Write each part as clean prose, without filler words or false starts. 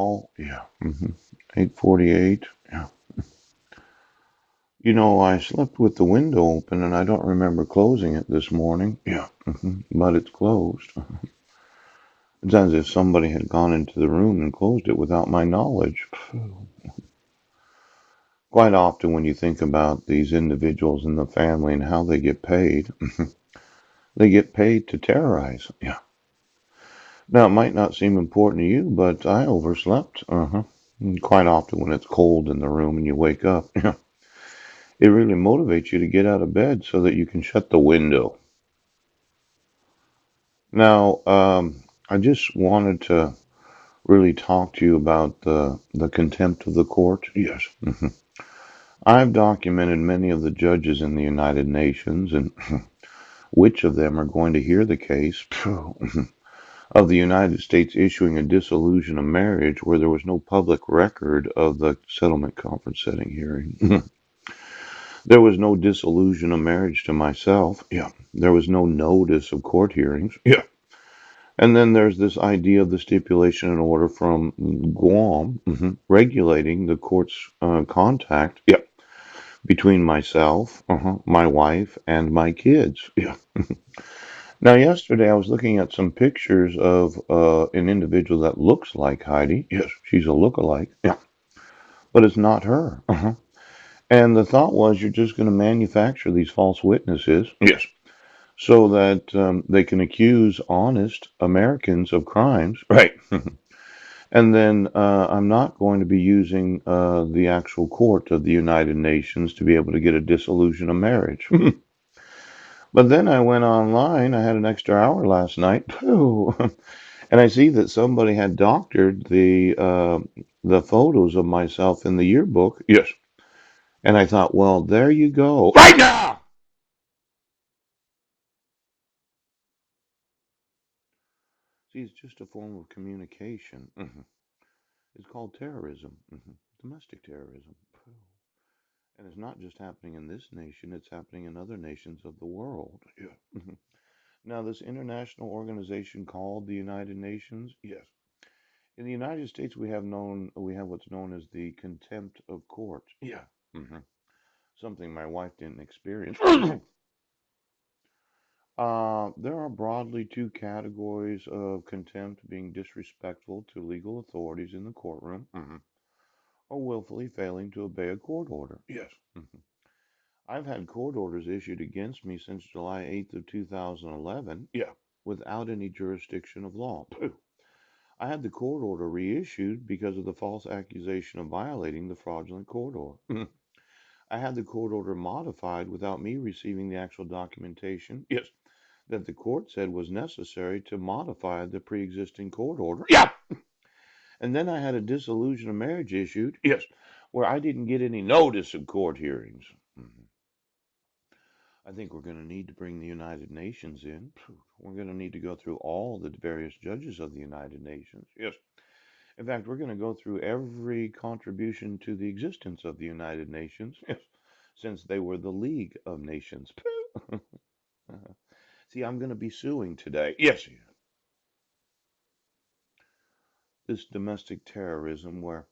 Oh, yeah. 8:48. Yeah. I slept with the window open and I don't remember closing it this morning. Yeah. But it's closed. It's as if somebody had gone into the room and closed it without my knowledge. Quite often, when you think about these individuals in the family and how they get paid, they get paid to terrorize. Yeah. Now, it might not seem important to you, but I overslept. And quite often, when it's cold in the room and you wake up, it really motivates you to get out of bed so that you can shut the window. Now, I just wanted to really talk to you about the contempt of the court. Yes. I've documented many of the judges in the United Nations and which of them are going to hear the case of the United States issuing a dissolution of marriage where there was no public record of the settlement conference setting hearing. There was no dissolution of marriage to myself. Yeah. There was no notice of court hearings. Yeah. And then there's this idea of the stipulation and order from Guam regulating the court's contact. Yeah. Between myself, my wife, and my kids. Yeah. Now, yesterday I was looking at some pictures of an individual that looks like Heidi. Yes, she's a look-alike. Yeah, but it's not her. And the thought was, you're just going to manufacture these false witnesses. Yes, so that they can accuse honest Americans of crimes. Right. And then I'm not going to be using the actual court of the United Nations to be able to get a dissolution of marriage. But then I went online. I had an extra hour last night. And I see that somebody had doctored the photos of myself in the yearbook. Yes. And I thought, well, there you go. Right now. See, it's just a form of communication. It's called terrorism, domestic terrorism. And it's not just happening in this nation, it's happening in other nations of the world. Yeah. Now, this international organization called the United Nations, yes. In the United States, we have what's known as the contempt of court. Yeah. hmm Something my wife didn't experience. There are broadly two categories of contempt: being disrespectful to legal authorities in the courtroom, or willfully failing to obey a court order. Yes. I've had court orders issued against me since July 8th of 2011. Yeah. Without any jurisdiction of law. I had the court order reissued because of the false accusation of violating the fraudulent court order. I had the court order modified without me receiving the actual documentation. Yes. That the court said was necessary to modify the pre-existing court order. Yeah. And then I had a dissolution of marriage issued. Yes. Where I didn't get any notice of court hearings. I think we're going to need to bring the United Nations in. We're going to need to go through all the various judges of the United Nations. Yes. In fact, we're going to go through every contribution to the existence of the United Nations. Yes. Since they were the League of Nations. See, I'm going to be suing today. Yes. This domestic terrorism where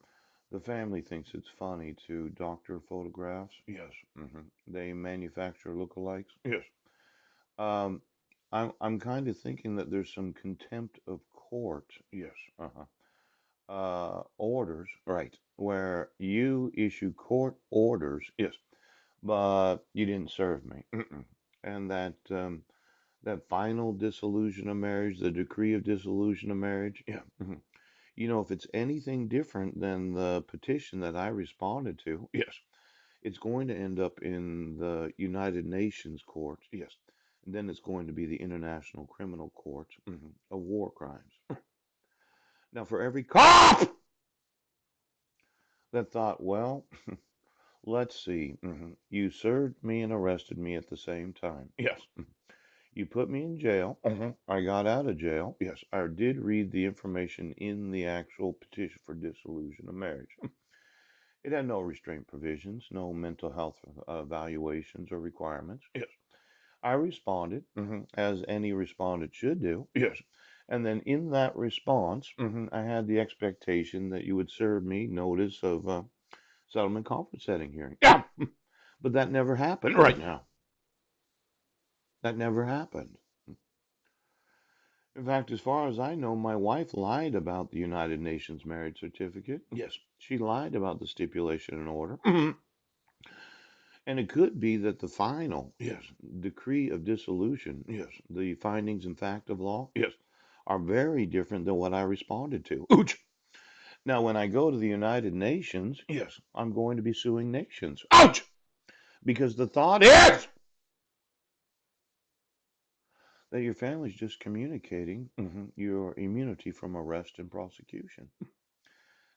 the family thinks it's funny to doctor photographs. Yes. They manufacture lookalikes. Yes. Um, I'm kind of thinking that there's some contempt of court. Yes. Orders. Right. Where you issue court orders. Yes. But you didn't serve me. And that final dissolution of marriage, the decree of dissolution of marriage. Yeah. If it's anything different than the petition that I responded to, yes, it's going to end up in the United Nations court, yes, and then it's going to be the International Criminal Court of War Crimes. Now, for every cop that thought, well, let's see, you served me and arrested me at the same time, yes. You put me in jail. I got out of jail. Yes, I did read the information in the actual petition for dissolution of marriage. It had no restraint provisions, no mental health evaluations or requirements. Yes. I responded, as any respondent should do. Yes. And then in that response, I had the expectation that you would serve me notice of settlement conference setting hearing. Yeah, but that never happened right now. That never happened. In fact, as far as I know, my wife lied about the United Nations marriage certificate. Yes, she lied about the stipulation and order. And it could be that the final, yes, decree of dissolution, yes, the findings and fact of law, yes, are very different than what I responded to. Ouch! Now, when I go to the United Nations, yes, I'm going to be suing nations. Ouch! Because the thought is that your family's just communicating your immunity from arrest and prosecution.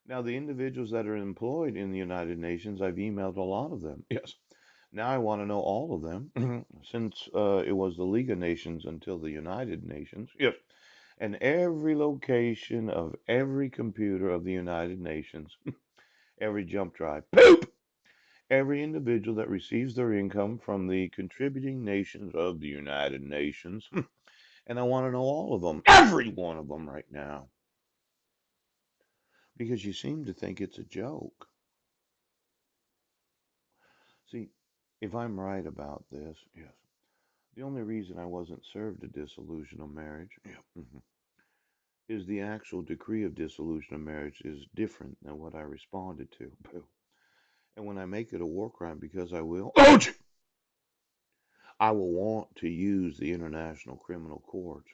Now, the individuals that are employed in the United Nations, I've emailed a lot of them. Yes. Now I want to know all of them, since it was the League of Nations until the United Nations. Yes. And every location of every computer of the United Nations, every jump drive, poop! Every individual that receives their income from the contributing nations of the United Nations. And I want to know all of them, every one of them right now, because you seem to think it's a joke. See, if I'm right about this, yes, the only reason I wasn't served a dissolution of marriage, is the actual decree of dissolution of marriage is different than what I responded to. And when I make it a war crime, because I will, ouch! I will want to use the International Criminal Court.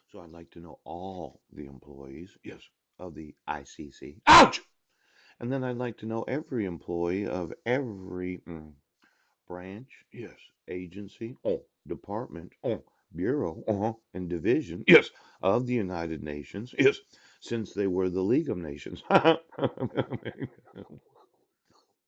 So I'd like to know all the employees, yes, of the ICC. Ouch! And then I'd like to know every employee of every branch, yes, agency, department, bureau, and division, yes, of the United Nations, yes, since they were the League of Nations.